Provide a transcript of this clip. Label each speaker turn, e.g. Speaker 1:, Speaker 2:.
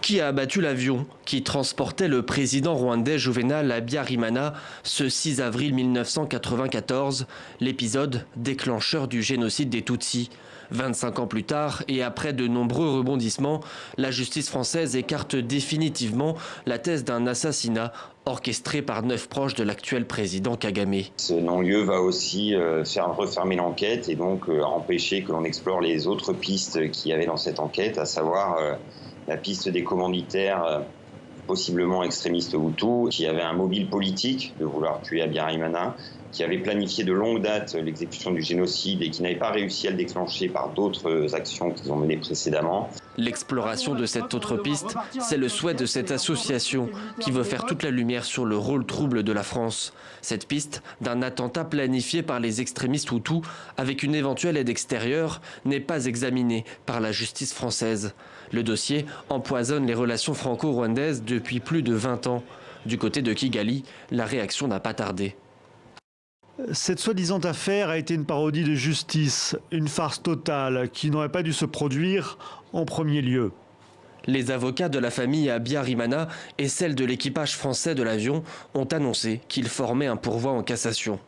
Speaker 1: Qui a abattu l'avion qui transportait le président rwandais Juvenal Habyarimana ce 6 avril 1994, l'épisode déclencheur du génocide des Tutsis? 25 ans plus tard, et après de nombreux rebondissements, la justice française écarte définitivement la thèse d'un assassinat orchestré par 9 proches de l'actuel président Kagame.
Speaker 2: Ce non-lieu va aussi faire refermer l'enquête et donc empêcher que l'on explore les autres pistes qu'il y avait dans cette enquête, à savoir la piste des commanditaires possiblement extrémistes Hutus, qui avaient un mobile politique de vouloir tuer Habyarimana, qui avait planifié de longue date l'exécution du génocide et qui n'avait pas réussi à le déclencher par d'autres actions qu'ils ont menées précédemment.
Speaker 1: L'exploration de cette autre piste, c'est le souhait de cette association qui veut faire toute la lumière sur le rôle trouble de la France. Cette piste d'un attentat planifié par les extrémistes Hutus avec une éventuelle aide extérieure n'est pas examinée par la justice française. Le dossier empoisonne les relations franco-rwandaises depuis plus de 20 ans. Du côté de Kigali, la réaction n'a pas tardé.
Speaker 3: Cette soi-disant affaire a été une parodie de justice, une farce totale qui n'aurait pas dû se produire en premier lieu.
Speaker 1: Les avocats de la famille Habyarimana et celle de l'équipage français de l'avion ont annoncé qu'ils formaient un pourvoi en cassation.